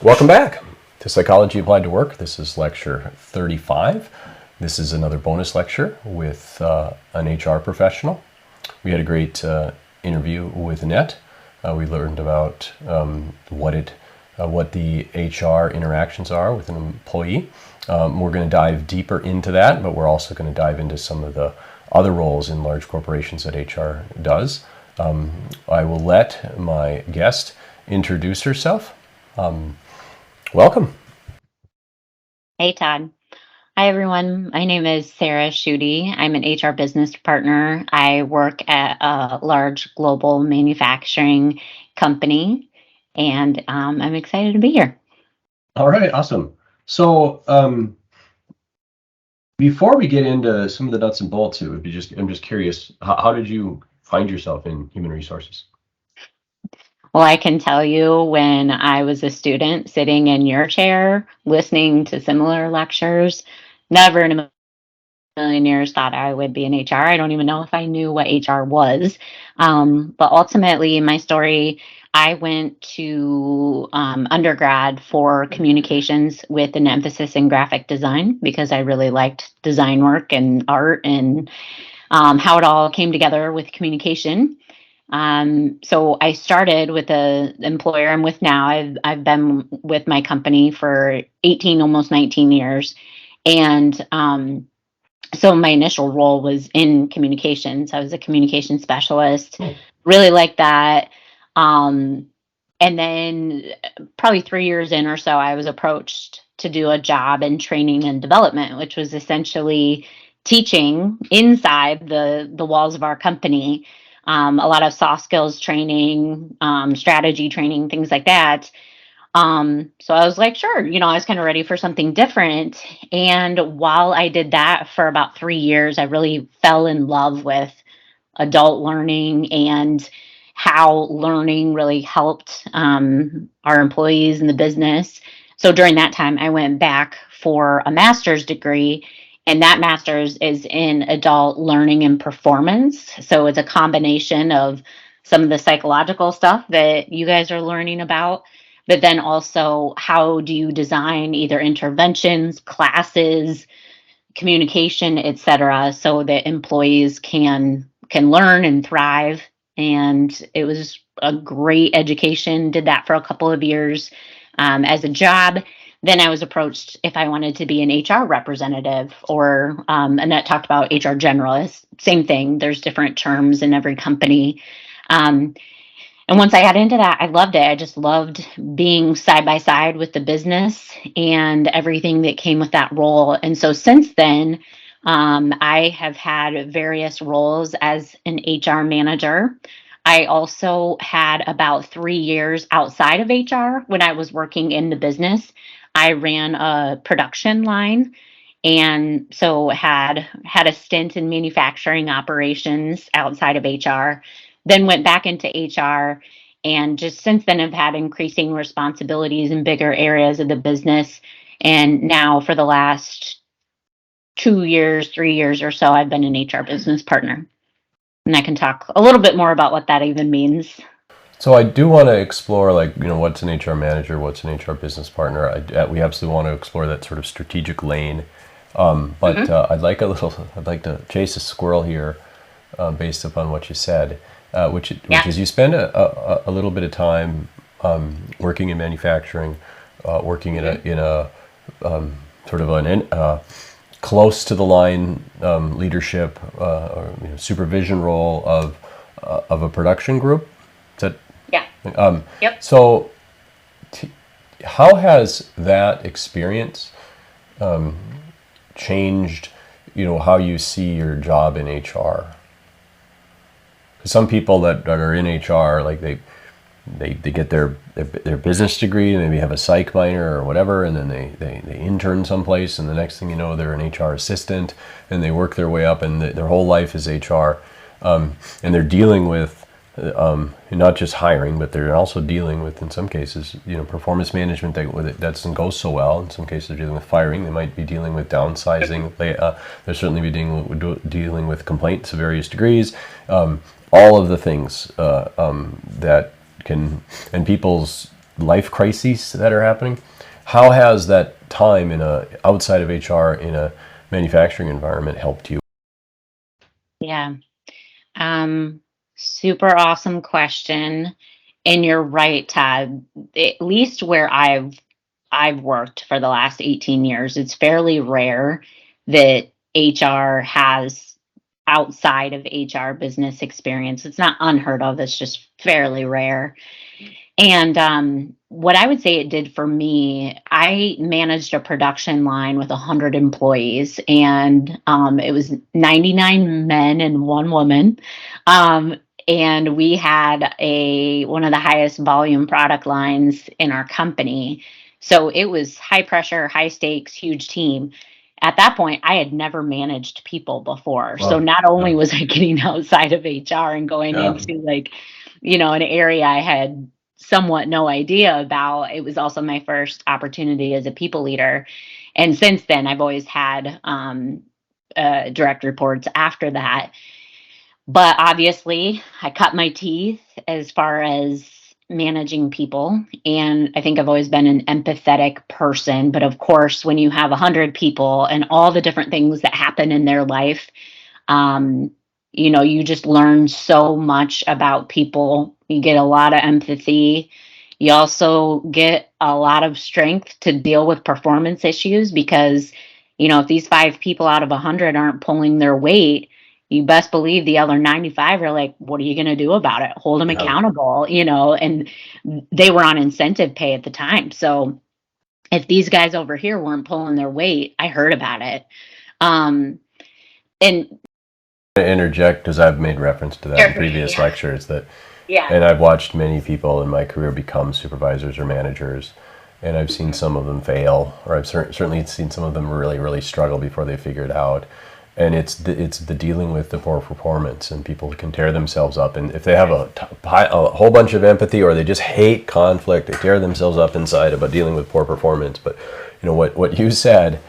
Welcome back to Psychology Applied to Work. This is lecture 35. This is another bonus lecture with an HR professional. We had a great interview with Annette. We learned about what the HR interactions are with an employee. We're going to dive deeper into that, but we're also going to dive into some of the other roles in large corporations that HR does. I will let my guest introduce herself. Welcome. Hey, Todd. Hi, everyone. My name is Sarah Schutte. I'm an HR business partner. I work at a large global manufacturing company, and I'm excited to be here. All right, awesome. So before we get into some of the nuts and bolts, I'm just curious, how did you find yourself in human resources? Well, I can tell you when I was a student sitting in your chair, listening to similar lectures, never in a million years thought I would be in HR. I don't even know if I knew what HR was. But ultimately, my story, I went to undergrad for communications with an emphasis in graphic design because I really liked design work and art and how it all came together with communication. So I started with the employer I'm with now. I've been with my company for 18, almost 19 years. And so my initial role was in communications. I was a communication specialist. Really liked that. Um, and then probably 3 years in or so, I was approached to do a job in training and development, which was essentially teaching inside the walls of our company, a lot of soft skills training, strategy training, things like that. So I was like, sure, I was kind of ready for something different. And while I did that for about 3 years, I really fell in love with adult learning and how learning really helped our employees in the business. So during that time, I went back for a master's degree, and that master's is in adult learning and performance. So it's a combination of some of the psychological stuff that you guys are learning about, but then also how do you design either interventions, classes, communication, etc., so that employees can learn and thrive. And it was a great education. Did that for a couple of years as a job. Then I was approached if I wanted to be an HR representative, or Annette talked about HR generalist. Same thing. There's different terms in every company. Um, and once I got into that, I loved it. I just loved being side by side with the business and everything that came with that role. And so since then, I have had various roles as an HR manager. I also had about 3 years outside of HR when I was working in the business. I ran a production line, and so had a stint in manufacturing operations outside of HR, then went back into HR, and just since then have had increasing responsibilities in bigger areas of the business. And now for the last 2 years, 3 years or so, I've been an HR business partner. And I can talk a little bit more about what that even means. So I do want to explore, what's an HR manager, what's an HR business partner. We absolutely want to explore that sort of strategic lane. But I'd like to chase a squirrel here, based upon what you said, which is you spend a little bit of time working in manufacturing, working in a sort of an close to the line leadership or supervision role of a production group. Is that Yep. so? How has that experience changed, how you see your job in HR? Because some people that are in HR, like they get their business degree, maybe have a psych minor or whatever, and then they intern someplace, and the next thing you know, they're an HR assistant, and they work their way up, and their whole life is HR, and they're dealing with not just hiring, but they're also dealing with, in some cases, performance management that doesn't go so well. In some cases, they're dealing with firing. They might be dealing with downsizing. They're certainly be dealing with complaints of various degrees. All of the things that can, and people's life crises that are happening. How has that time outside of HR in a manufacturing environment helped you? Yeah. Um, Super awesome question. And you're right, Todd. At least where I've worked for the last 18 years, it's fairly rare that HR has outside of HR business experience. It's not unheard of, it's just fairly rare. And what I would say it did for me, I managed a production line with 100 employees, and it was 99 men and one woman. Um, and we had one of the highest volume product lines in our company. So it was high pressure, high stakes, huge team. At that point, I had never managed people before. So Wow. not only was I getting outside of HR and going Yeah. into like, an area I had somewhat no idea about. It was also my first opportunity as a people leader. And since then, I've always had direct reports after that. But obviously, I cut my teeth as far as managing people. And I think I've always been an empathetic person. But of course, when you have 100 people and all the different things that happen in their life, um, you just learn so much about people. You get a lot of empathy. You also get a lot of strength to deal with performance issues because, if these 5 people out of 100 aren't pulling their weight, you best believe the other 95 are like, what are you going to do about it? Hold them Yeah. accountable, and they were on incentive pay at the time. So if these guys over here weren't pulling their weight, I heard about it. Um, and Interject because I've made reference to that in Sure. previous Yeah. lectures that, Yeah. and I've watched many people in my career become supervisors or managers, and I've seen some of them fail, or I've certainly seen some of them really, really struggle before they figure it out. And it's the dealing with the poor performance, and people can tear themselves up. And if they have a whole bunch of empathy, or they just hate conflict, they tear themselves up inside about dealing with poor performance. But what you said,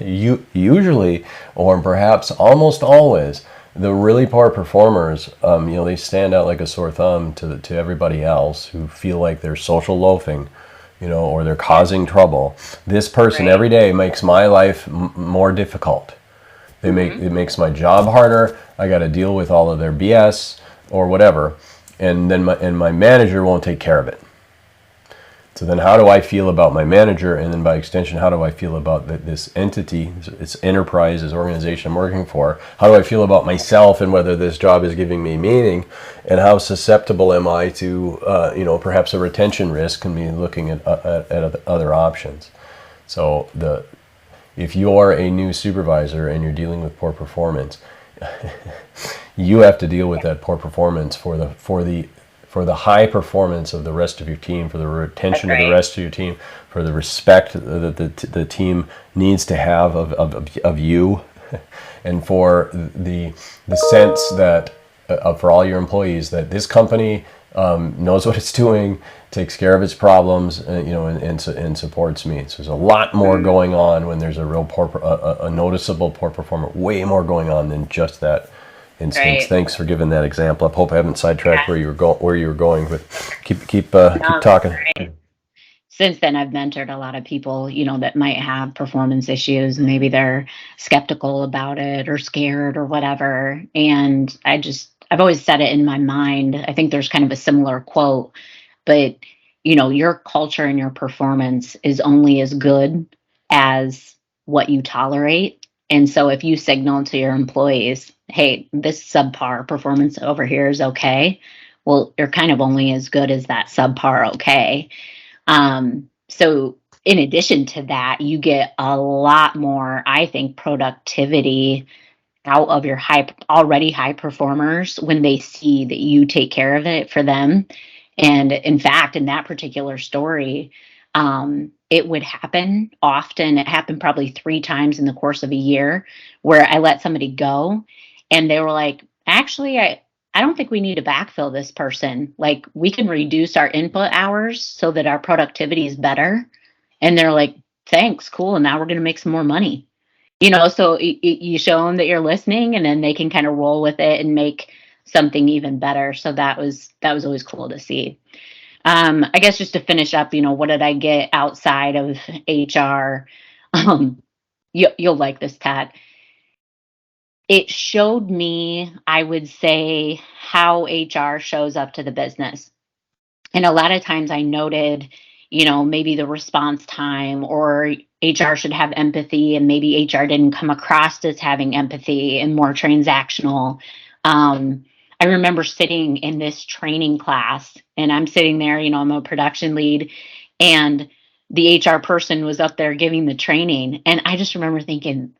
you usually, or perhaps almost always, the really poor performers, they stand out like a sore thumb to everybody else who feel like they're social loafing, or they're causing trouble. This person Right. every day makes my life more difficult. It makes my job harder. I got to deal with all of their BS or whatever, and then my manager won't take care of it. So then, how do I feel about my manager, and then by extension, how do I feel about this entity, this enterprise, this organization I'm working for? How do I feel about myself, and whether this job is giving me meaning, and how susceptible am I to, perhaps a retention risk, and me looking at other options. So if you're a new supervisor and you're dealing with poor performance, you have to deal with that poor performance for the high performance of the rest of your team, for the retention of the rest of your team, for the respect that the team needs to have of you, and for the sense that for all your employees that this company knows what it's doing, takes care of its problems, and supports me. So there's a lot more going on when there's a real a noticeable poor performer. Way more going on than just that instance. Right. Thanks for giving that example. I hope I haven't sidetracked Yeah. where you were going, but keep No, that's talking. great. Since then, I've mentored a lot of people, that might have performance issues. Maybe they're skeptical about it or scared or whatever. And I've always said it in my mind. I think there's kind of a similar quote, but your culture and your performance is only as good as what you tolerate. And so if you signal to your employees, hey, this subpar performance over here is okay, well, you're kind of only as good as that subpar okay. So in addition to that, you get a lot more, I think, productivity out of your already high performers when they see that you take care of it for them. And in fact, in that particular story, it would happen often. It happened probably 3 times in the course of a year where I let somebody go and they were like, actually, I don't think we need to backfill this person. Like, we can reduce our input hours so that our productivity is better. And they're like, thanks, cool. And now we're going to make some more money. So you show them that you're listening, and then they can kind of roll with it and make something even better. So that was always cool to see. I guess just to finish up, what did I get outside of HR? Um, you'll like this, Tad. It showed me, I would say, how HR shows up to the business. And a lot of times I noted, maybe the response time, or HR should have empathy, and maybe HR didn't come across as having empathy and more transactional. I remember sitting in this training class, and I'm sitting there, I'm a production lead, and the HR person was up there giving the training. And I just remember thinking,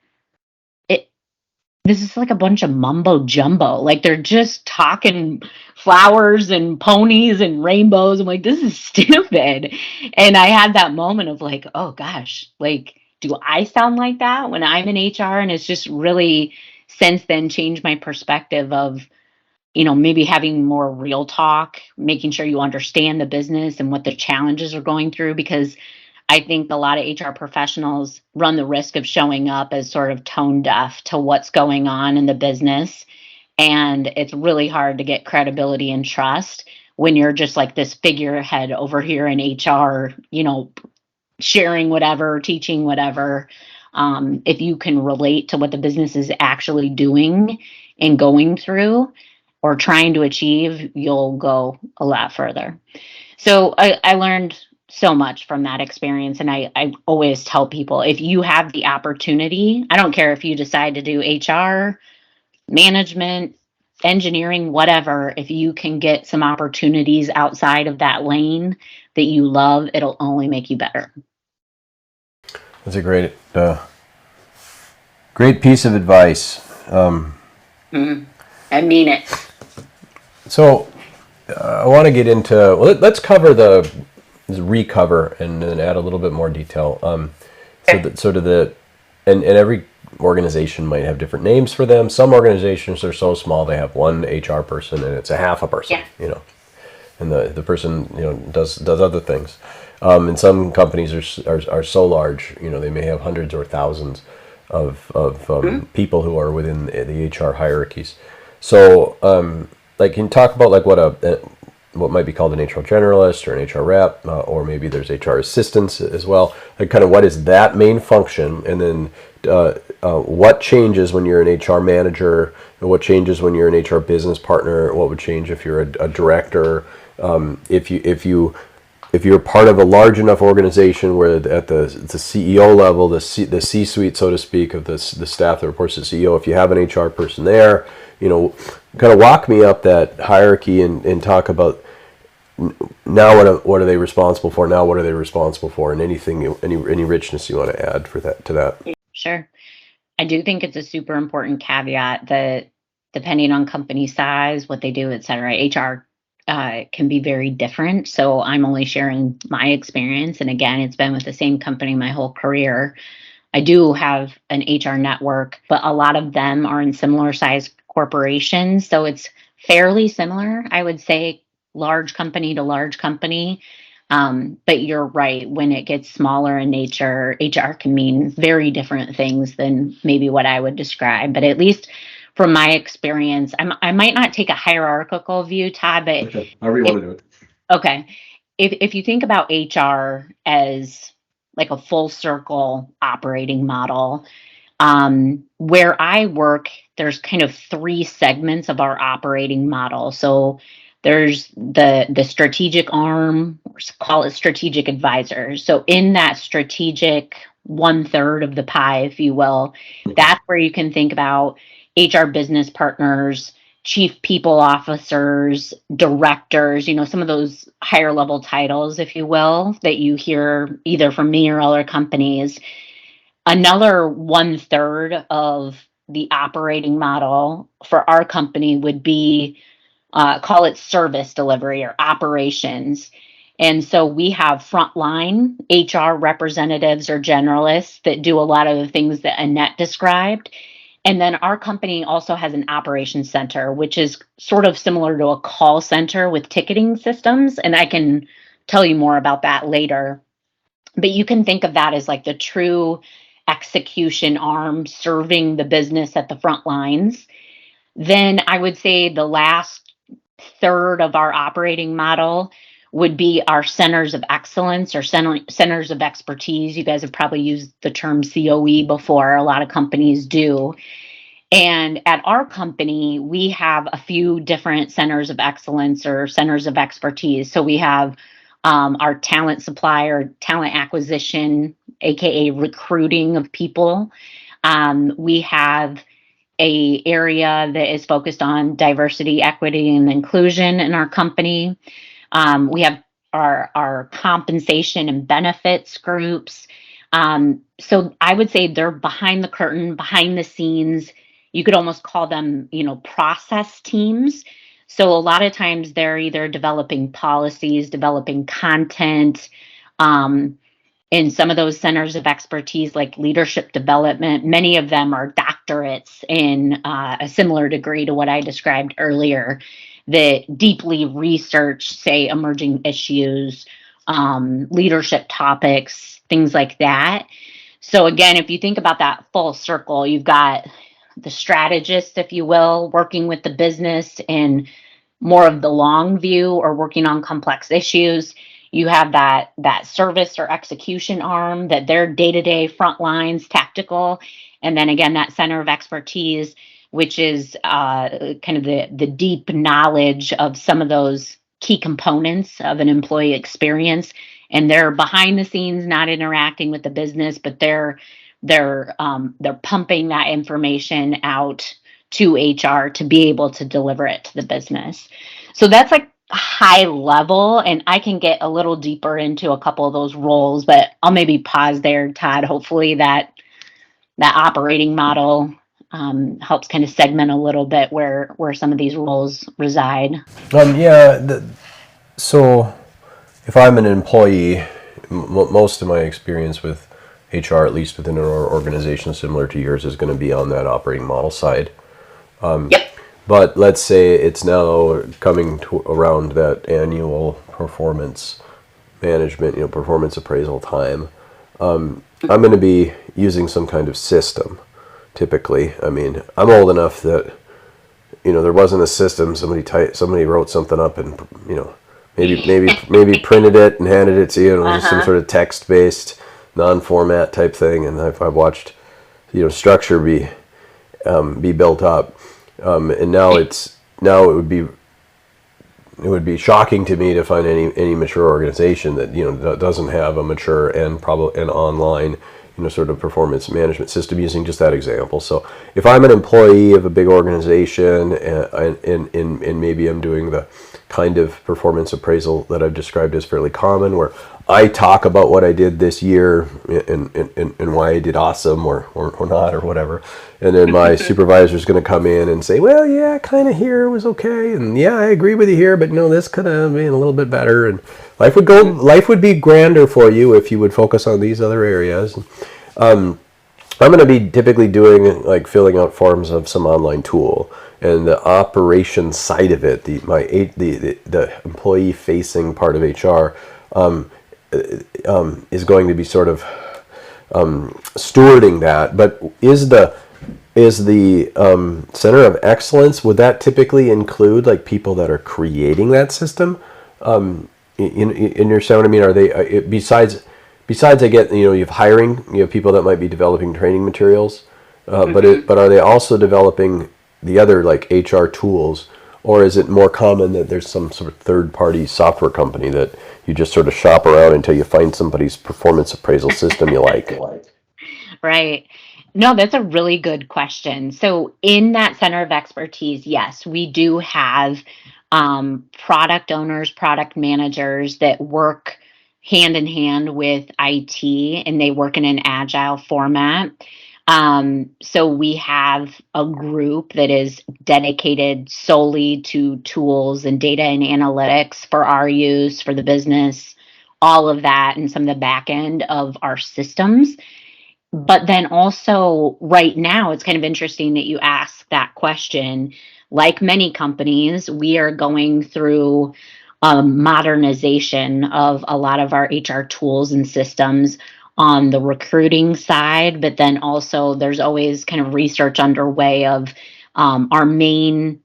this is like a bunch of mumbo jumbo. Like they're just talking flowers and ponies and rainbows. I'm like, this is stupid. And I had that moment of like, oh gosh, like, do I sound like that when I'm in HR? And it's just really since then changed my perspective of, maybe having more real talk, making sure you understand the business and what the challenges are going through, because I think a lot of HR professionals run the risk of showing up as sort of tone deaf to what's going on in the business. And it's really hard to get credibility and trust when you're just like this figurehead over here in HR, sharing whatever, teaching whatever. If you can relate to what the business is actually doing and going through or trying to achieve, you'll go a lot further. So I learned so much from that experience. And I always tell people, if you have the opportunity, I don't care if you decide to do HR, management, engineering, whatever, if you can get some opportunities outside of that lane that you love, it'll only make you better. That's a great piece of advice. I mean it. So I want to get into, well, let's cover recover and then add a little bit more detail. And every organization might have different names for them. Some organizations are so small they have one HR person and it's a half a person, Yeah. And the person does other things. And some companies are so large, they may have hundreds or thousands of people who are within the HR hierarchies. So like, can you talk about like what might be called an HR generalist or an HR rep, or maybe there's HR assistants as well. Like, kind of what is that main function, and then what changes when you're an HR manager, and what changes when you're an HR business partner, what would change if you're a director, if you're part of a large enough organization where at the CEO level, the C-suite, so to speak, of the staff that reports to the CEO, if you have an HR person there, kind of walk me up that hierarchy and talk about now what are they responsible for, now what are they responsible for, and any richness you want to add to that. Sure. I do think it's a super important caveat that depending on company size, what they do, et cetera, HR can be very different. So I'm only sharing my experience. And again, it's been with the same company my whole career. I do have an HR network, but a lot of them are in similar size corporations. So it's fairly similar, I would say, large company to large company. But you're right, when it gets smaller in nature, HR can mean very different things than maybe what I would describe. But at least from my experience, I might not take a hierarchical view, Todd, but Okay. However you want to do it. okay. If you think about HR as like a full circle operating model, where I work, there's kind of three segments of our operating model. So there's the strategic arm, or call it strategic advisors. So in that strategic 1/3 of the pie, if you will, that's where you can think about HR business partners, chief people officers, directors, some of those higher level titles, if you will, that you hear either from me or other companies. Another 1/3 of the operating model for our company would be call it service delivery or operations. And so we have frontline HR representatives or generalists that do a lot of the things that Annette described. And then our company also has an operations center, which is sort of similar to a call center with ticketing systems. And I can tell you more about that later. But you can think of that as like the true execution arm serving the business at the front lines. Then I would say the last third of our operating model would be our centers of excellence or centers of expertise. You guys have probably used the term COE before. A lot of companies do. And at our company, we have a few different centers of excellence or centers of expertise. So we have our talent supply or talent acquisition, aka recruiting of people. We have a area that is focused on diversity, equity, and inclusion in our company. We have our compensation and benefits groups. So I would say they're behind the curtain, behind the scenes. You could almost call them, process teams. So a lot of times they're either developing policies, developing content, in some of those centers of expertise, like leadership development. Many of them are doctorates in a similar degree to what I described earlier, that deeply research, say, emerging issues, leadership topics, things like that. So, again, if you think about that full circle, you've got the strategist, if you will, working with the business in more of the long view or working on complex issues. You have that service or execution arm, that their day-to-day front lines, tactical, and then again that center of expertise, which is kind of the deep knowledge of some of those key components of an employee experience. And they're behind the scenes, not interacting with the business, but they're pumping that information out to HR to be able to deliver it to the business. So that's like high level, and I can get a little deeper into a couple of those roles, but I'll maybe pause there, Todd. Hopefully that operating model helps kind of segment a little bit where some of these roles reside. Yeah. So if I'm an employee, most of my experience with HR, at least within an organization similar to yours, is going to be on that operating model side. Yep. But let's say it's now coming around that annual performance management, performance appraisal time. I'm going to be using some kind of system. Typically, I mean, I'm old enough that there wasn't a system. Somebody wrote something up and maybe printed it and handed it to you. And it was some sort of text-based, non-format type thing. And I've watched structure be built up. And now it would be shocking to me to find any mature organization that that doesn't have a mature and probably an online sort of performance management system, using just that example. So if I'm an employee of a big organization and maybe I'm doing the kind of performance appraisal that I've described as fairly common, where I talk about what I did this year and why I did awesome or not or whatever. And then my supervisor is going to come in and say, well, yeah, kind of here was okay. And yeah, I agree with you here, but this could have been a little bit better. And life would be grander for you if you would focus on these other areas. I'm going to be typically doing like filling out forms of some online tool, and the operation side of it, the employee facing part of HR, is going to be sort of stewarding that. But is the center of excellence, would that typically include like people that are creating that system? In your sound, I mean, are they besides I get you have hiring, you have people that might be developing training materials, but are they also developing the other like HR tools, or is it more common that there's some sort of third-party software company that you just sort of shop around until you find somebody's performance appraisal system you like? Right. No, that's a really good question. So in that center of expertise, yes, we do have product owners, product managers that work hand in hand with IT, and they work in an agile format. So we have a group that is dedicated solely to tools and data and analytics for our use, for the business, all of that, and some of the back end of our systems. But then also, right now, it's kind of interesting that you ask that question. Like many companies, we are going through modernization of a lot of our HR tools and systems on the recruiting side. But then also, there's always kind of research underway of our main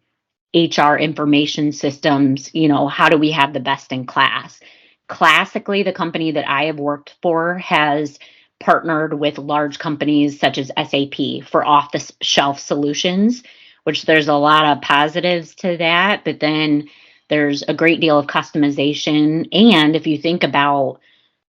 HR information systems, how do we have the best in class? Classically, the company that I have worked for has partnered with large companies such as SAP for off the shelf solutions, which there's a lot of positives to that, but then there's a great deal of customization. And if you think about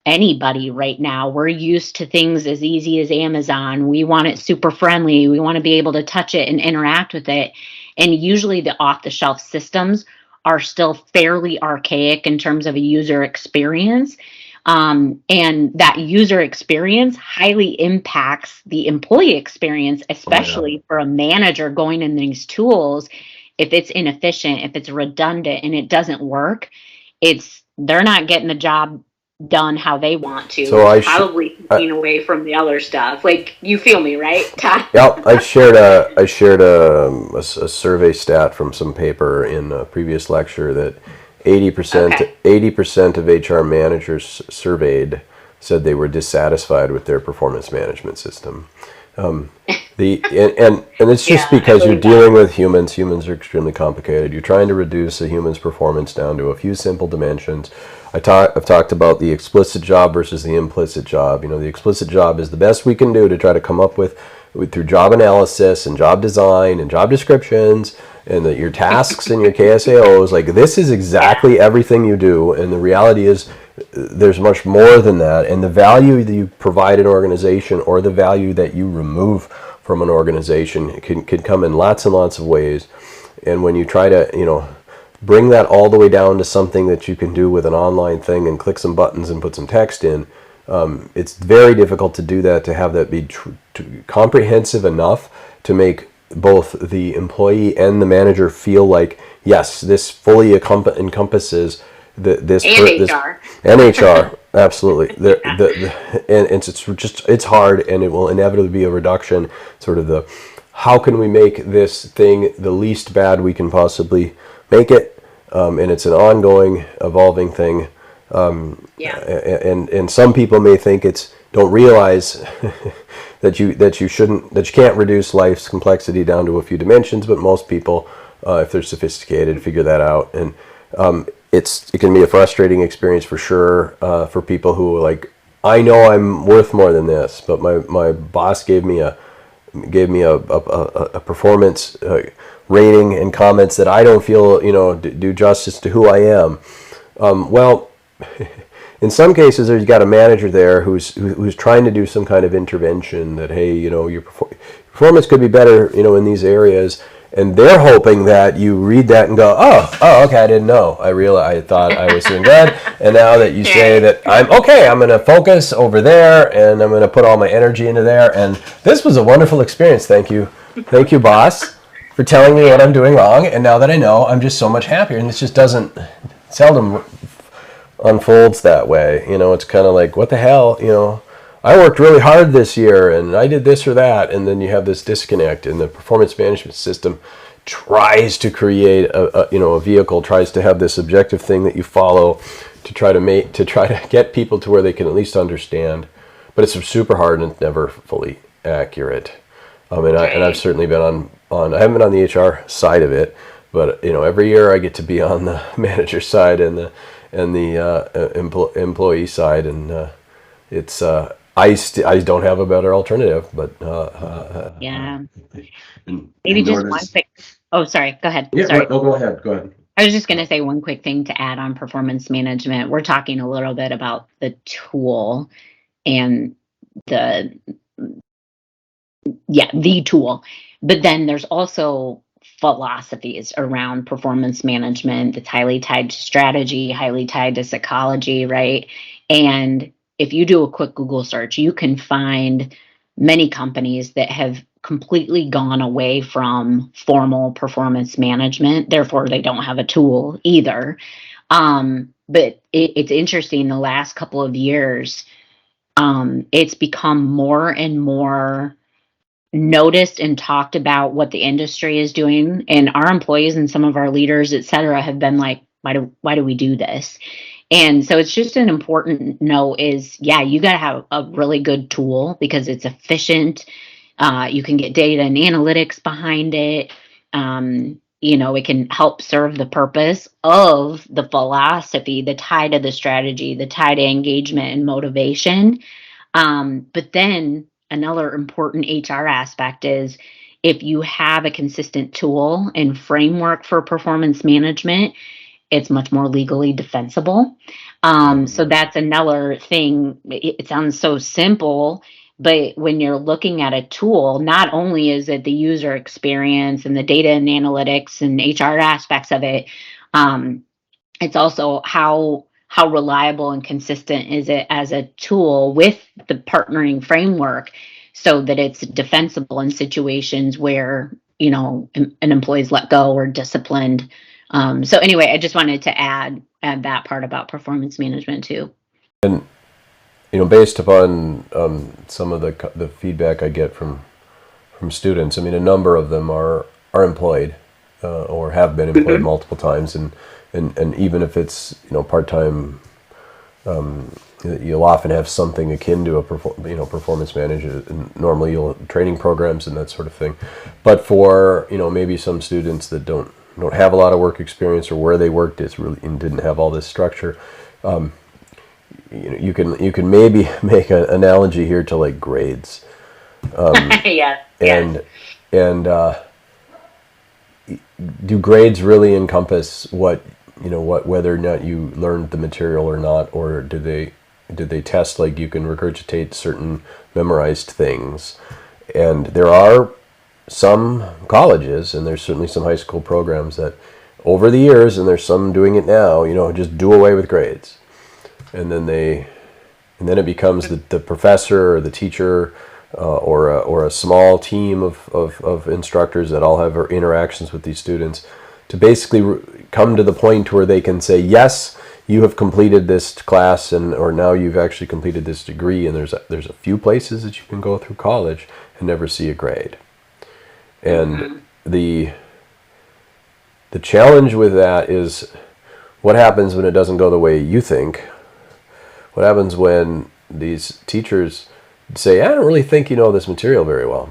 anybody right now, we're used to things as easy as Amazon. We want it super friendly. We want to be able to touch it and interact with it. And usually the off the shelf systems are still fairly archaic in terms of a user experience. And that user experience highly impacts the employee experience, especially for a manager going in these tools. If it's inefficient, if it's redundant and it doesn't work, they're not getting the job done how they want to. So probably taking away from the other stuff. Like, you feel me, right, Todd? Yep, I shared a survey stat from some paper in a previous lecture that 80% of HR managers surveyed said they were dissatisfied with their performance management system. And it's just because you're dealing with humans. Humans are extremely complicated. You're trying to reduce a human's performance down to a few simple dimensions. I've talked about the explicit job versus the implicit job. The explicit job is the best we can do to try to come up with through job analysis and job design and job descriptions and your tasks and your KSAOs. Like, this is exactly everything you do, and the reality is there's much more than that, and the value that you provide an organization or the value that you remove from an organization can come in lots and lots of ways. And when you try to bring that all the way down to something that you can do with an online thing and click some buttons and put some text in, it's very difficult to do that, to have that be comprehensive enough to make both the employee and the manager feel like, yes, this fully encompasses this HR. And HR, absolutely. And it's hard, and it will inevitably be a reduction. Sort of how can we make this thing the least bad we can possibly make it, and it's an ongoing, evolving thing. And some people may think don't realize that you can't reduce life's complexity down to a few dimensions, but most people, if they're sophisticated, figure that out. And it can be a frustrating experience for sure, for people who I know I'm worth more than this, but my boss gave me a performance rating and comments that I don't feel do justice to who I am. Well, in some cases, you've got a manager there who's trying to do some kind of intervention that, hey, your performance could be better, in these areas. And they're hoping that you read that and go, oh, okay, I didn't know. I thought I was doing good. And now that you say that I'm going to focus over there and I'm going to put all my energy into there. And this was a wonderful experience. Thank you. Thank you, boss, for telling me what I'm doing wrong. And now that I know, I'm just so much happier. And this just seldom unfolds that way. It's kind of like, what the hell, I worked really hard this year and I did this or that, and then you have this disconnect, and the performance management system tries to create a vehicle, tries to have this objective thing that you follow to try to get people to where they can at least understand, but it's super hard and it's never fully accurate. And I've certainly been on I haven't been on the HR side of it, but every year I get to be on the manager side and the employee side, and it's I don't have a better alternative, but yeah. Maybe just one quick. Oh, sorry. Go ahead. Yeah, sorry. No, go ahead. Go ahead. I was just going to say one quick thing to add on performance management. We're talking a little bit about the tool and the tool, but then there's also philosophies around performance management that's highly tied to strategy, highly tied to psychology, right? And if you do a quick Google search, you can find many companies that have completely gone away from formal performance management. Therefore, they don't have a tool either. But it's interesting, the last couple of years, it's become more and more noticed and talked about what the industry is doing, and our employees and some of our leaders, et cetera, have been like, why do we do this? And so it's just an important note is, you got to have a really good tool because it's efficient. You can get data and analytics behind it. it can help serve the purpose of the philosophy, the tie to the strategy, the tie to engagement and motivation. But then another important HR aspect is if you have a consistent tool and framework for performance management, it's much more legally defensible. Yeah. So that's another thing. It sounds so simple, but when you're looking at a tool, not only is it the user experience and the data and analytics and HR aspects of it, um, it's also how reliable and consistent is it as a tool with the partnering framework so that it's defensible in situations where an employee is let go or disciplined. So anyway, I just wanted to add that part about performance management too. And based upon some of the feedback I get from students, I mean, a number of them are employed or have been employed multiple times, and even if it's part time, you'll often have something akin to a performance manager. And normally, you'll training programs and that sort of thing. But for maybe some students that don't have a lot of work experience, or where they worked is really and didn't have all this structure. You can maybe make an analogy here to like grades. Yes, yes. And do grades really encompass whether or not you learned the material or not, or do they test like you can regurgitate certain memorized things? And there are some colleges, and there's certainly some high school programs that over the years, and there's some doing it now, just do away with grades. And then it becomes the professor or the teacher or a small team of instructors that all have interactions with these students to basically come to the point where they can say, yes, you have completed this class, or now you've actually completed this degree. And there's a few places that you can go through college and never see a grade. And the challenge with that is, what happens when it doesn't go the way you think? What happens when these teachers say, I don't really think you know this material very well?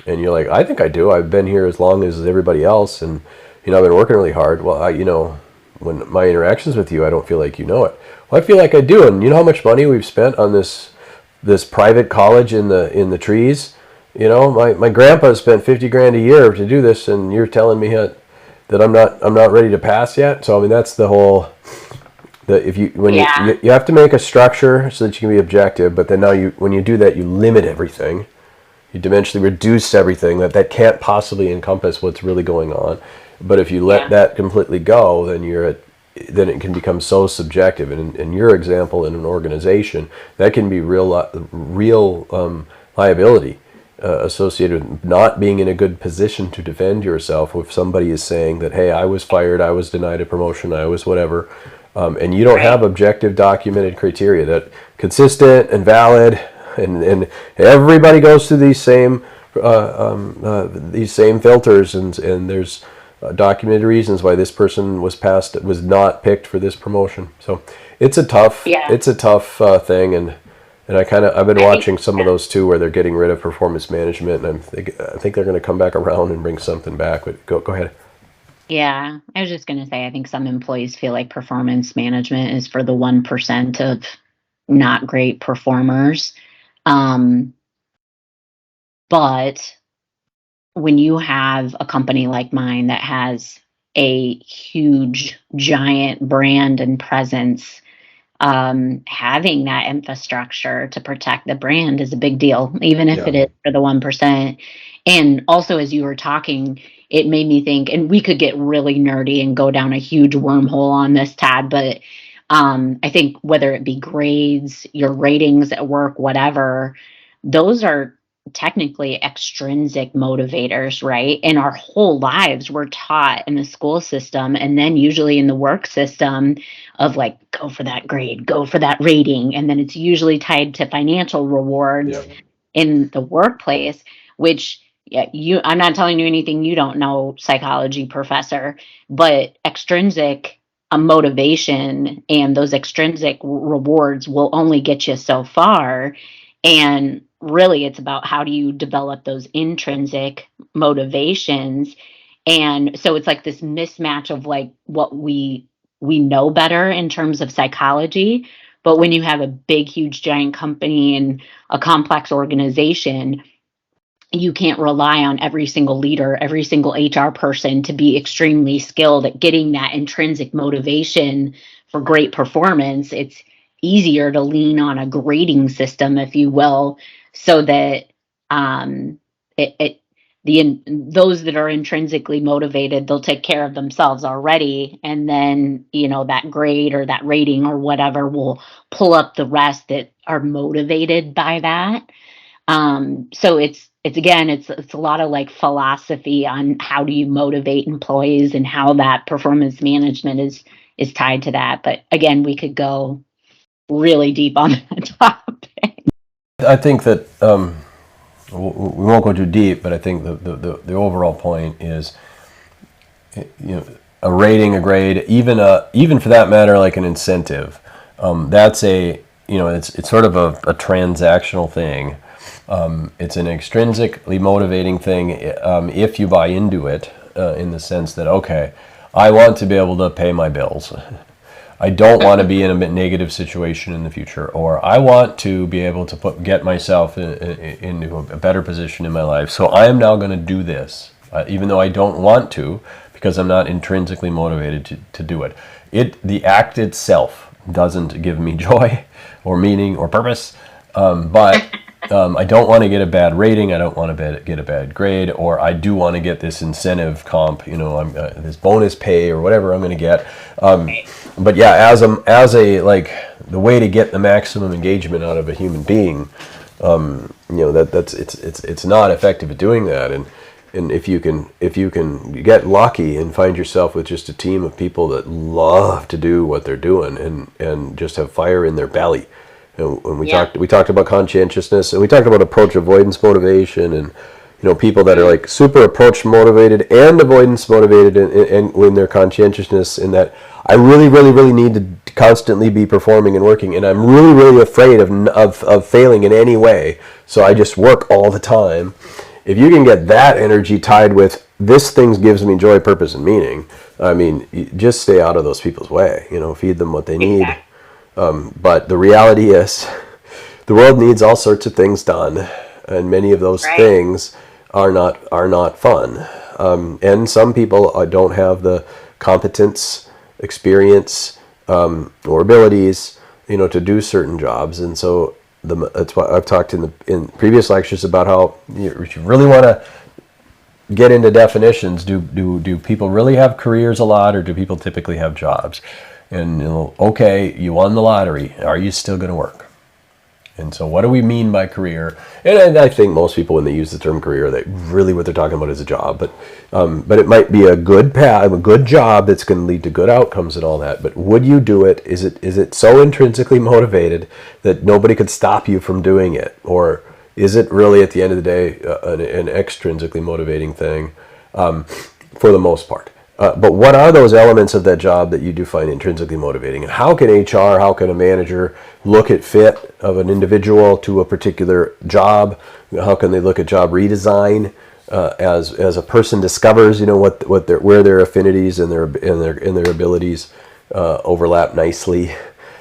And you're like, I think I do. I've been here as long as everybody else, and I've been working really hard. Well, when my interactions with you, I don't feel like you know it. Well, I feel like I do. And you know how much money we've spent on this private college in the trees? My grandpa spent 50 grand a year to do this, and you're telling me that I'm not ready to pass yet. So I mean, that's the whole. If Yeah. you have to make a structure so that you can be objective, but then now when you do that, you limit everything. You dimensionally reduce everything that can't possibly encompass what's really going on. But if you let that completely go, then it can become so subjective. And in your example, in an organization, that can be real liability associated with not being in a good position to defend yourself. If somebody is saying that, hey, I was fired, I was denied a promotion, I was whatever, and you don't have objective documented criteria that consistent and valid, and everybody goes through these same filters, and there's documented reasons why this person was not picked for this promotion. So it's a tough Yeah. thing, and I've been I think, watching some of those too, where they're getting rid of performance management, and I think they're going to come back around and bring something back. But go ahead. yeah, I was just going to say, I think some employees feel like performance management is for the 1% of not great performers. Um, but when you have a company like mine that has a huge, giant brand and presence, having that infrastructure to protect the brand is a big deal, even if Yeah. it is for the 1%. And also, as you were talking, it made me think, and we could get really nerdy and go down a huge wormhole on this, Tad, but I think whether it be grades, your ratings at work, whatever, those are technically extrinsic motivators, right? And our whole lives we're taught in the school system and then usually in the work system of like, go for that grade, go for that rating. And then it's usually tied to financial rewards Yeah. in the workplace, which, yeah, I'm not telling you anything you don't know, psychology professor, but extrinsic motivation and those extrinsic rewards will only get you so far. And really, it's about how do you develop those intrinsic motivations. And so it's like this mismatch of like what we know better in terms of psychology, but when you have a big, huge, giant company and a complex organization, you can't rely on every single leader, every single HR person to be extremely skilled at getting that intrinsic motivation for great performance. It's easier to lean on a grading system, if you will, so that um, it those that are intrinsically motivated, they'll take care of themselves already, and then that grade or that rating or whatever will pull up the rest that are motivated by that. So it's again, it's a lot of like philosophy on how do you motivate employees and how that performance management is tied to that. But again, we could go really deep on that topic. I think that we won't go too deep, but I think the overall point is, a rating, a grade, even for that matter, like an incentive. That's it's sort of a transactional thing. It's an extrinsically motivating thing if you buy into it, in the sense that, okay, I want to be able to pay my bills. I don't want to be in a negative situation in the future, or I want to be able to get myself into a better position in my life. So I am now going to do this, even though I don't want to, because I'm not intrinsically motivated to do it. The act itself doesn't give me joy or meaning or purpose, but I don't want to get a bad rating. I don't want to get a bad grade, or I do want to get this incentive comp, this bonus pay or whatever I'm going to get. But yeah, as a like the way to get the maximum engagement out of a human being, it's not effective at doing that. And if you can get lucky and find yourself with just a team of people that love to do what they're doing and just have fire in their belly. And we talked about conscientiousness, and we talked about approach avoidance motivation, and people that are like super approach motivated and avoidance motivated, and when their conscientiousness in that I really, really, really need to constantly be performing and working, and I'm really, really afraid of failing in any way, so I just work all the time. If you can get that energy tied with this thing gives me joy, purpose, and meaning, I mean, just stay out of those people's way. Feed them what they need. But the reality is, the world needs all sorts of things done, and many of those things are not fun. And some people don't have the competence, experience, or abilities, to do certain jobs. And so that's why I've talked in previous lectures about how if you really want to get into definitions, do people really have careers a lot, or do people typically have jobs? And okay, you won the lottery. Are you still going to work? And so what do we mean by career? And I think most people, when they use the term career, what they're talking about is a job. But it might be a good path, a good job that's going to lead to good outcomes and all that. But would you do it? Is it so intrinsically motivated that nobody could stop you from doing it? Or is it really, at the end of the day, an extrinsically motivating thing, for the most part? But what are those elements of that job that you do find intrinsically motivating? And how can how can a manager look at fit of an individual to a particular job? How can they look at job redesign as a person discovers, where their affinities and their abilities overlap nicely?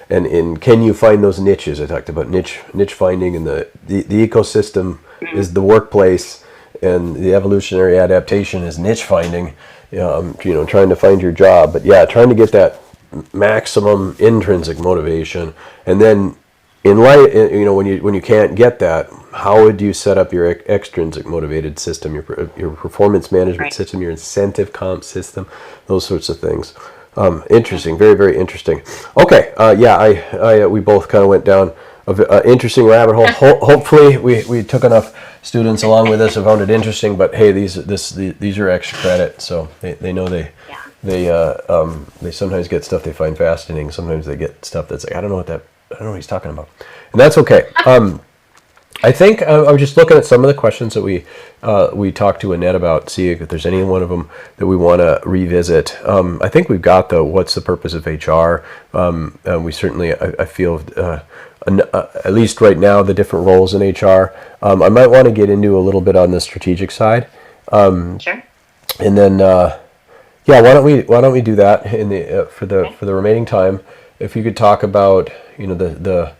And can you find those niches? I talked about niche finding, and the ecosystem is the workplace, and the evolutionary adaptation is niche finding. Trying to find your job, but trying to get that maximum intrinsic motivation, and then in light, when you can't get that, how would you set up your extrinsic motivated system, your performance management system, your incentive comp system, those sorts of things. Interesting, very, very interesting. Okay, we both kind of went down an interesting rabbit hole. Hopefully, we took enough students along with us who found it interesting. But hey, these are extra credit, so they know they sometimes get stuff they find fascinating. Sometimes they get stuff that's like I don't know what he's talking about, and that's okay. I think I was just looking at some of the questions that we talked to Annette about, seeing if there's any one of them that we want to revisit. I think we've got what's the purpose of HR. We certainly, I feel, at least right now, the different roles in HR. I might want to get into a little bit on the strategic side. Sure. And then yeah, why don't we do that in the Okay. for the remaining time? If you could talk about the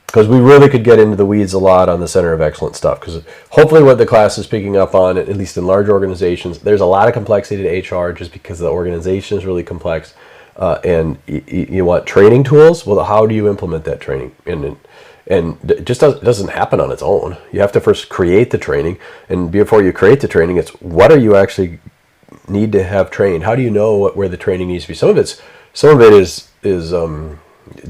because we really could get into the weeds a lot on the center of excellence stuff, because hopefully what the class is picking up on, at least in large organizations, there's a lot of complexity to HR just because the organization is really complex, and you want training tools. Well, how do you implement that training? And it just doesn't happen on its own. You have to first create the training, and before you create the training, it's what are you actually need to have trained? How do you know where the training needs to be? Some of it is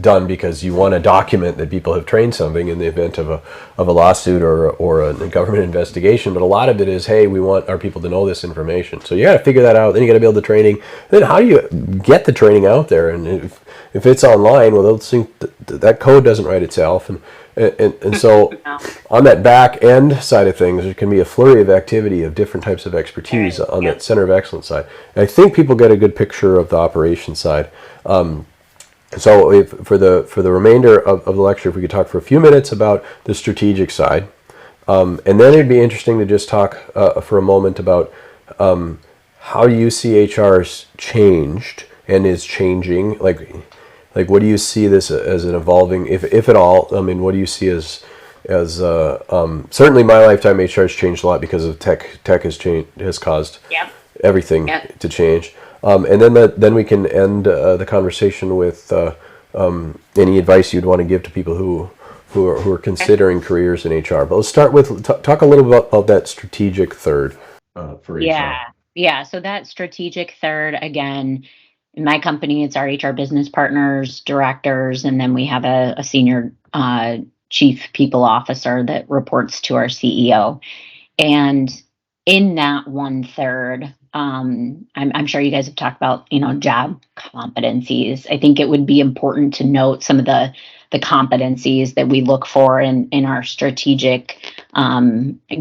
done because you want to document that people have trained something in the event of a lawsuit or a government investigation. But a lot of it is, hey, we want our people to know this information. So you got to figure that out. Then you got to build the training. Then how do you get the training out there? And if it's online, well, they'll think that code doesn't write itself. And so No. on that back end side of things, there can be a flurry of activity of different types of expertise on Yep. that center of excellence side. And I think people get a good picture of the operations side. So for the remainder of the lecture, if we could talk for a few minutes about the strategic side, and then it'd be interesting to just talk for a moment about how do you see HR's changed and is changing, like what do you see this as an evolving, if at all? I mean, what do you see as certainly my lifetime HR has changed a lot because of tech has caused Yep. everything Yep. to change. And then we can end the conversation with any advice you'd want to give to people who are considering careers in HR. But let's start with talk a little bit about that strategic third for Yeah. HR. Yeah. So that strategic third, again, in my company, it's our HR business partners, directors, and then we have a senior chief people officer that reports to our CEO. And in that one third, I'm sure you guys have talked about, job competencies. I think it would be important to note some of the competencies that we look for in our strategic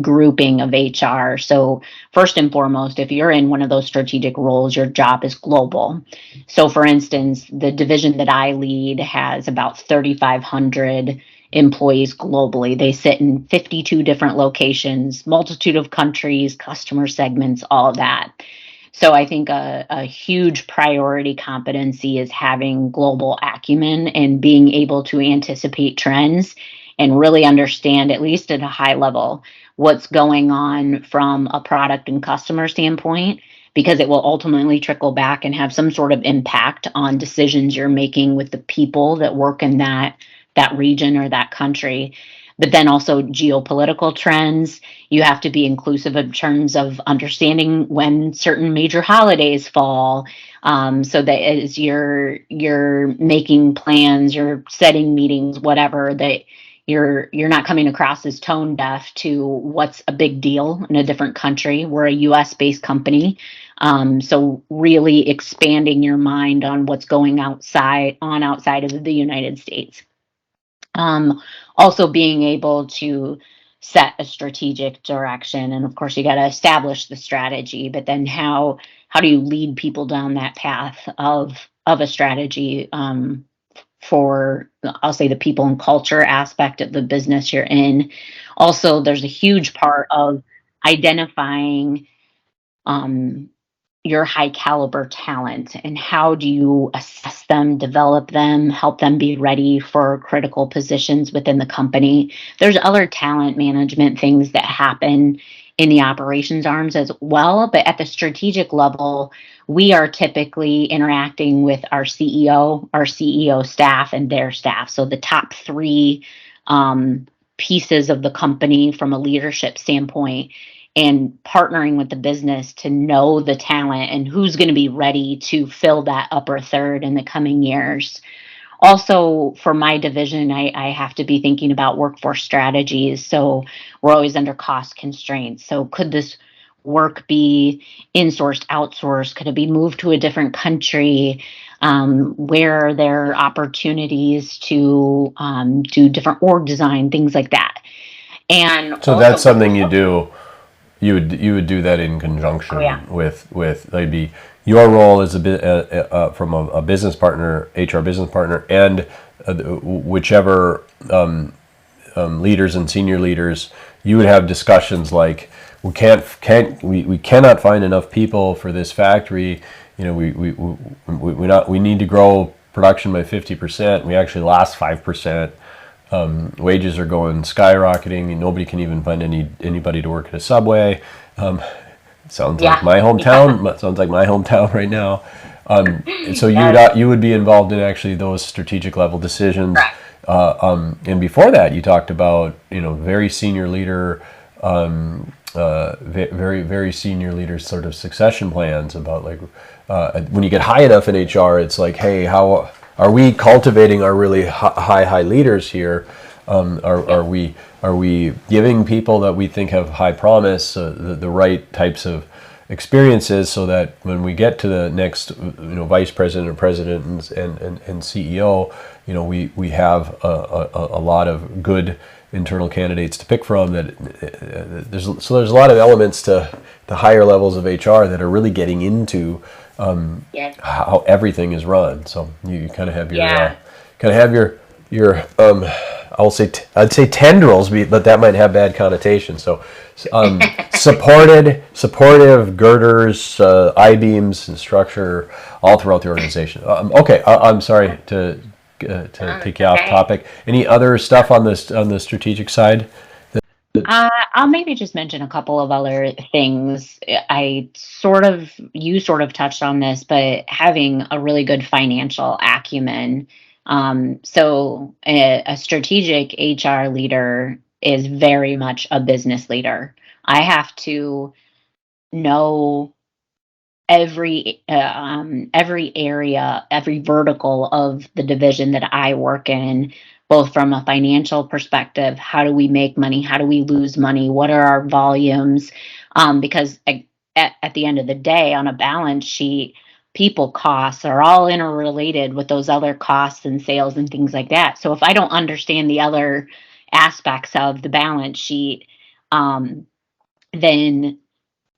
grouping of HR. So first and foremost, if you're in one of those strategic roles, your job is global. So for instance, the division that I lead has about 3,500 employees globally. They sit in 52 different locations, multitude of countries, customer segments, all of that. So I think a huge priority competency is having global acumen and being able to anticipate trends and really understand, at least at a high level, what's going on from a product and customer standpoint, because it will ultimately trickle back and have some sort of impact on decisions you're making with the people that work in that region or that country. But then also geopolitical trends. You have to be inclusive in terms of understanding when certain major holidays fall, so that as you're making plans, you're setting meetings, whatever, that you're not coming across as tone deaf to what's a big deal in a different country. We're a U.S. based company, so really expanding your mind on what's going outside of the United States. Also being able to set a strategic direction, and of course you got to establish the strategy, but then how do you lead people down that path of a strategy, for, I'll say, the people and culture aspect of the business you're in. Also, there's a huge part of identifying um, your high caliber talent, and how do you assess them, develop them, help them be ready for critical positions within the company. There's other talent management things that happen in the operations arms as well, but at the strategic level, we are typically interacting with our CEO staff and their staff, so the top three pieces of the company from a leadership standpoint, and partnering with the business to know the talent and who's going to be ready to fill that upper third in the coming years. Also, for my division, I have to be thinking about workforce strategies. So we're always under cost constraints. So could this work be insourced, outsourced? Could it be moved to a different country? Where are there opportunities to do different org design, things like that? And So that's also, something you do. You would do that in oh yeah, conjunction with maybe your role as from a business partner, HR business partner, and whichever leaders and senior leaders, you would have discussions like, we cannot find enough people for this factory. We need to grow production by 50%. We actually lost 5%. Wages are going skyrocketing, and nobody can even find anybody to work at a Subway. Sounds like my hometown. Yeah. Sounds like my hometown right now. So Yes. you would be involved in actually those strategic level decisions. Correct. And before that, you talked about very senior leader, very senior leader sort of succession plans about like when you get high enough in HR, it's like, hey, how are we cultivating our really high leaders here? Are we giving people that we think have high promise the right types of experiences so that when we get to the next vice president or president and CEO, we have a lot of good internal candidates to pick from. That there's a lot of elements to the higher levels of HR that are really getting into Yes. how everything is run. So you kind of have your Yeah. I'd say tendrils, but that might have bad connotations. So supportive girders, I-beams, and structure all throughout the organization. Okay, I'm sorry to take you off Okay. topic. Any other stuff on the strategic side? I'll maybe just mention a couple of other things. You sort of touched on this, but having a really good financial acumen. So a strategic HR leader is very much a business leader. I have to know every area, every vertical of the division that I work in, both from a financial perspective. How do we make money? How do we lose money? What are our volumes? Because at the end of the day, on a balance sheet, people costs are all interrelated with those other costs and sales and things like that. So if I don't understand the other aspects of the balance sheet, then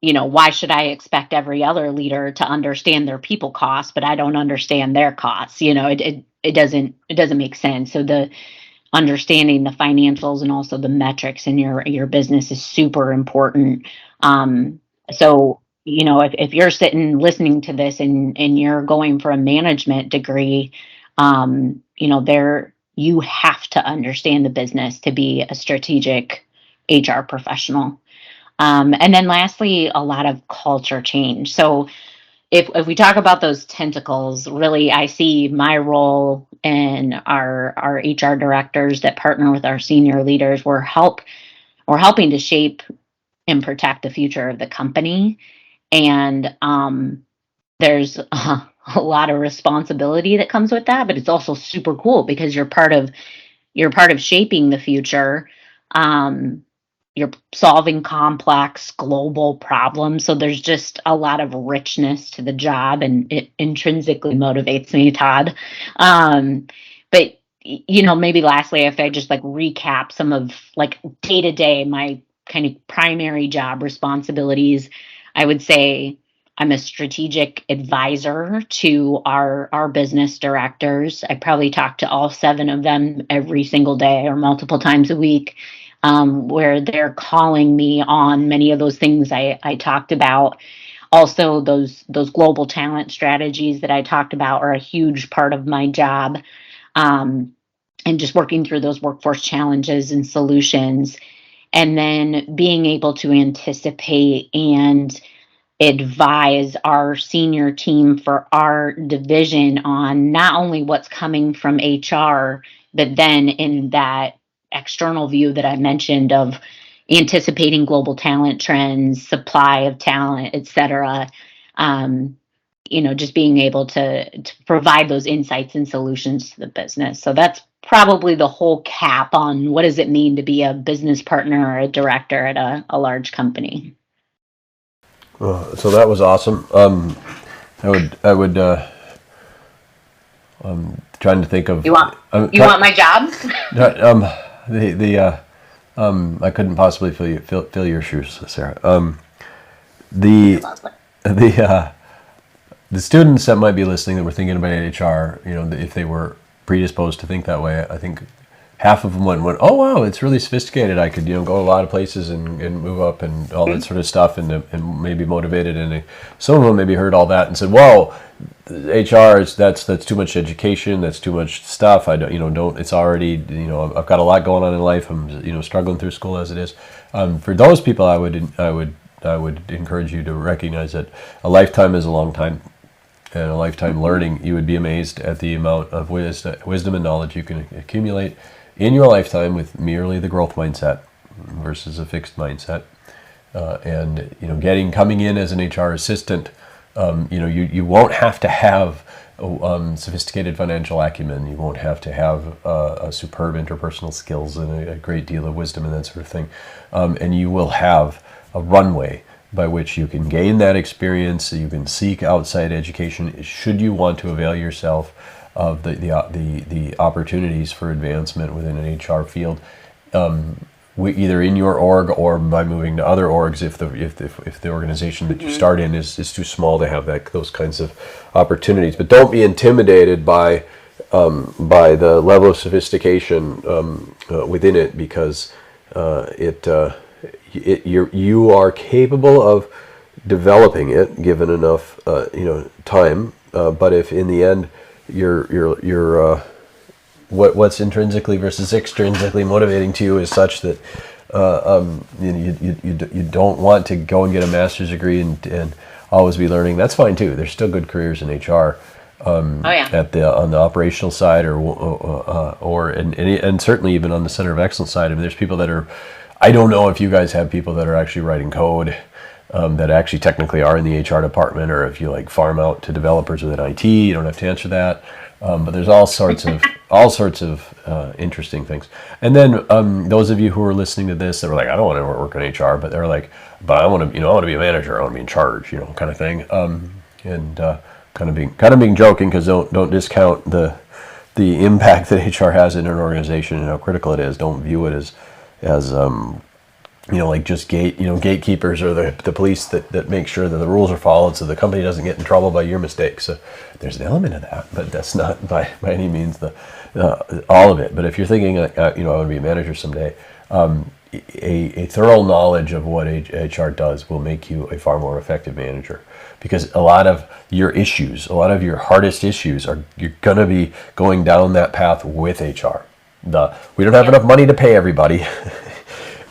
why should I expect every other leader to understand their people costs, but I don't understand their costs? It doesn't make sense. So the understanding the financials and also the metrics in your business is super important. So if you're sitting listening to this and you're going for a management degree, there you have to understand the business to be a strategic HR professional. And then lastly, a lot of culture change. So if we talk about those tentacles, really, I see my role and our HR directors that partner with our senior leaders. We're helping to shape and protect the future of the company. And there's a lot of responsibility that comes with that, but it's also super cool because you're part of shaping the future. Um, you're solving complex global problems. So there's just a lot of richness to the job, and it intrinsically motivates me, Todd. But maybe lastly, if I just like recap some of like day to day my kind of primary job responsibilities, I would say I'm a strategic advisor to our business directors. I probably talk to all seven of them every single day or multiple times a week, where they're calling me on many of those things I talked about. Also, those global talent strategies that I talked about are a huge part of my job, um, and just working through those workforce challenges and solutions, and then being able to anticipate and advise our senior team for our division on not only what's coming from HR, but then in that external view that I mentioned of anticipating global talent trends, supply of talent, et cetera. Um, just being able to provide those insights and solutions to the business. So that's probably the whole cap on what does it mean to be a business partner or a director at a large company. So that was awesome. I would trying to think of. You want I'm you want my job? I couldn't possibly fill your shoes, Sarah. You're The lovely. the the students that might be listening that were thinking about HR, if they were predisposed to think that way, I think half of them went, oh wow, it's really sophisticated. I could go a lot of places and move up and all that sort of stuff, and maybe motivated. And some of them maybe heard all that and said, whoa, HR is that's too much education. That's too much stuff. I don't. It's already I've got a lot going on in life. I'm struggling through school as it is. For those people, I would encourage you to recognize that a lifetime is a long time, and a lifetime learning. You would be amazed at the amount of wisdom and knowledge you can accumulate in your lifetime with merely the growth mindset versus a fixed mindset. And coming in as an HR assistant, you won't have to have sophisticated financial acumen. You won't have to have a superb interpersonal skills and a great deal of wisdom and that sort of thing. And you will have a runway by which you can gain that experience. You can seek outside education should you want to avail yourself of the opportunities for advancement within an HR field, either in your org or by moving to other orgs if the organization that you start in is too small to have those kinds of opportunities. But don't be intimidated by the level of sophistication within it, because you are capable of developing it given enough time. But if in the end you're what's intrinsically versus extrinsically motivating to you is such that you don't want to go and get a master's degree and always be learning, that's fine too. There's still good careers in HR. On the operational side, and certainly even on the center of excellence side. I mean, there's people that are. I don't know if you guys have people that are actually writing code that actually technically are in the HR department, or if you farm out to developers within IT. You don't have to answer that, but there's all sorts of interesting things. And then those of you who are listening to this that were like, I don't want to work in HR, but they're like, but I want to be a manager. I want to be in charge, kind of thing. Kind of being joking, because don't discount the impact that HR has in an organization and how critical it is. Don't view it as just gatekeepers or the police that make sure that the rules are followed so the company doesn't get in trouble by your mistakes. So there's an element of that, but that's not by any means all of it. But if you're thinking I want to be a manager someday, a thorough knowledge of what HR does will make you a far more effective manager, because a lot of your issues, a lot of your hardest issues you're going to be going down that path with HR. We don't have enough money to pay everybody.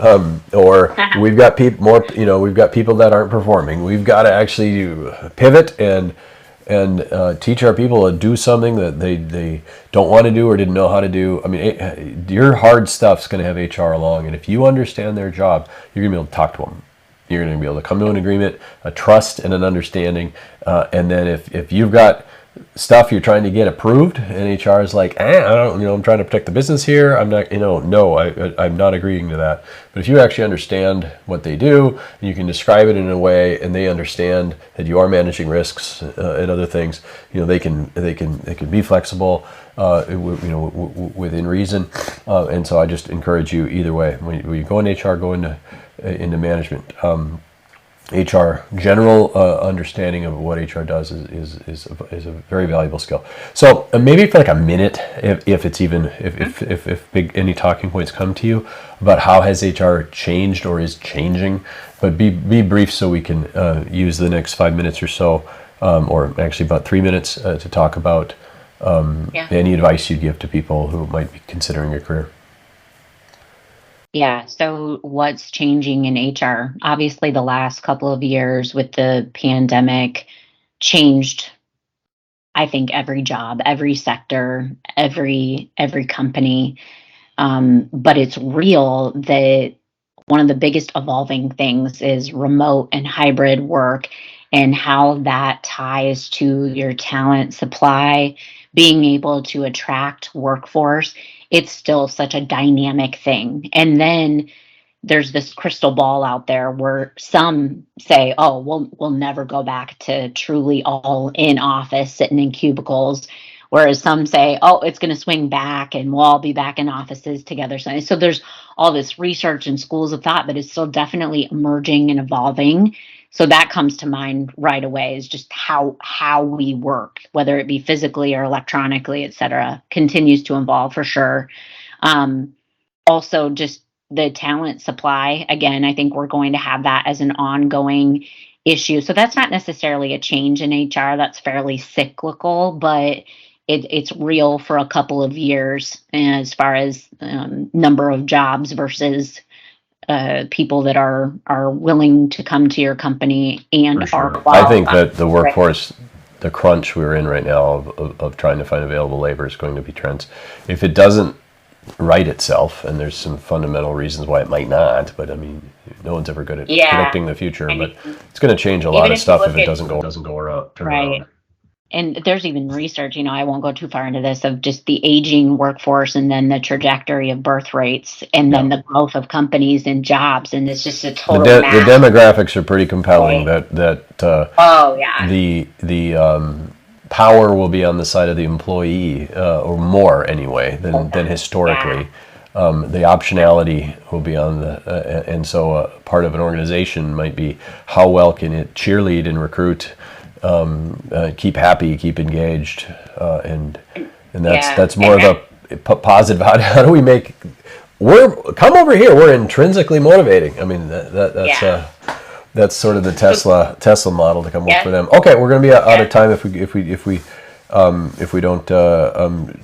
Or we've got we've got people that aren't performing. We've got to actually pivot and teach our people to do something that they don't want to do or didn't know how to do. I mean, your hard stuff's going to have HR along, and if you understand their job, you're going to be able to talk to them. You're going to be able to come to an agreement, a trust, and an understanding. And then if you've got stuff you're trying to get approved, and HR is like, I don't, I'm trying to protect the business here. I'm not, no, I'm not agreeing to that. But if you actually understand what they do, and you can describe it in a way, and they understand that you are managing risks and other things, they can be flexible, within reason. And so I just encourage you either way. When you go into HR, go into management. HR general understanding of what HR does is a very valuable skill. So maybe for a minute, if it's even if any talking points come to you about how has HR changed or is changing, but be brief so we can use the next 5 minutes or so, or actually about 3 minutes to talk about any advice you'd give to people who might be considering a career. Yeah. So what's changing in HR? Obviously, the last couple of years with the pandemic changed, I think, every job, every sector, every company. But it's real that one of the biggest evolving things is remote and hybrid work, and how that ties to your talent supply, being able to attract workforce. It's still such a dynamic thing. And then there's this crystal ball out there where some say, oh, we'll never go back to truly all in office sitting in cubicles, whereas some say, oh, it's going to swing back and we'll all be back in offices together. So there's all this research and schools of thought, but it's still definitely emerging and evolving. So that comes to mind right away, is just how we work, whether it be physically or electronically, et cetera, continues to evolve for sure. Also, just the talent supply, again, I think we're going to have that as an ongoing issue. So that's not necessarily a change in HR, that's fairly cyclical, but it's real for a couple of years as far as number of jobs versus people that are willing to come to your company and For are sure. I think qualified. that the workforce, the crunch we're in right now of trying to find available labor is going to be trends. If it doesn't right itself, and there's some fundamental reasons why it might not, but I mean, no one's ever good at Yeah, predicting the future, I but mean, it's going to change a lot even of if you stuff if look it at doesn't go around, turn around. right. And there's even research, I won't go too far into this, of just the aging workforce and then the trajectory of birth rates and Yeah. then the growth of companies and jobs. And it's just a The total the mass. demographics are pretty compelling. Right. That Oh, yeah. the power will be on the side of the employee, or more anyway than Yeah. historically. The optionality will be on the, and so part of an organization might be how well can it cheerlead and recruit, keep happy, keep engaged, and Yeah. that's more And of that, a positive. How do we make come over here? We're intrinsically motivating. I mean yeah. that's sort of the So, Tesla model to come work for yeah. them. Okay, we're going to be out of Yeah. time if we don't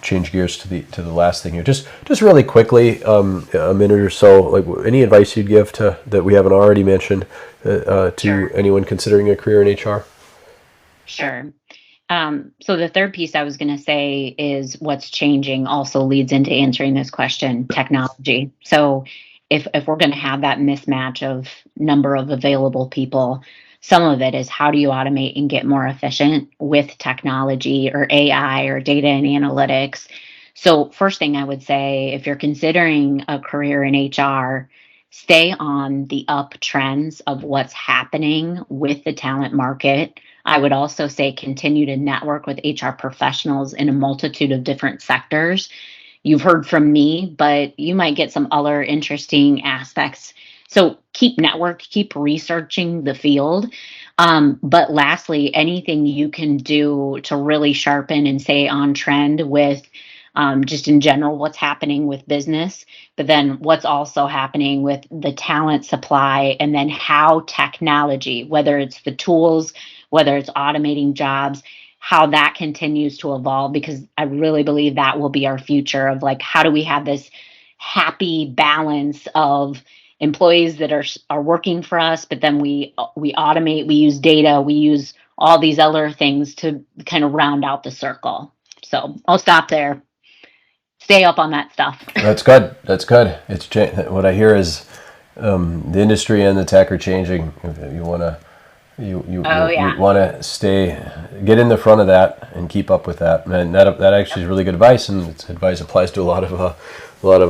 change gears to the last thing here. Just really quickly, a minute or so. Like any advice you'd give to that we haven't already mentioned to Sure. anyone considering a career in HR? Sure. So the third piece I was going to say is what's changing also leads into answering this question, technology. So if we're going to have that mismatch of number of available people, some of it is how do you automate and get more efficient with technology or AI or data and analytics. So first thing I would say, if you're considering a career in HR, stay on the uptrends of what's happening with the talent market. I would also say continue to network with HR professionals in a multitude of different sectors. You've heard from me, but you might get some other interesting aspects. So keep network, keep researching the field. But lastly, anything you can do to really sharpen and stay on trend with just in general what's happening with business, but then what's also happening with the talent supply, and then how technology, whether it's the tools, whether it's automating jobs, how that continues to evolve, because I really believe that will be our future of like, how do we have this happy balance of employees that are working for us, but then we automate, we use data, we use all these other things to kind of round out the circle. So I'll stop there. Stay up on that stuff. That's good. That's good. What I hear is the industry and the tech are changing. You want to Oh you yeah. want to get in the front of that and keep up with that. And that actually is really good advice, and it's advice applies to a lot of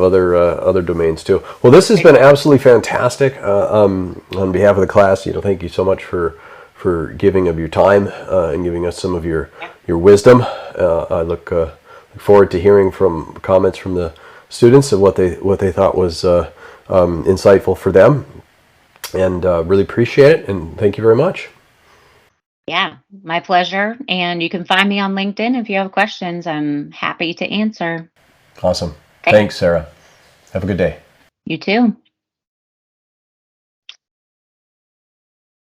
other domains too. Well, this has been absolutely fantastic. On behalf of the class, thank you so much for giving of your time and giving us some of your wisdom. I look forward to hearing from comments from the students of what they thought was insightful for them, and really appreciate it. And thank you very much. Yeah, my pleasure. And you can find me on LinkedIn if you have questions. I'm happy to answer. Awesome. Okay. Thanks, Sarah. Have a good day. You too.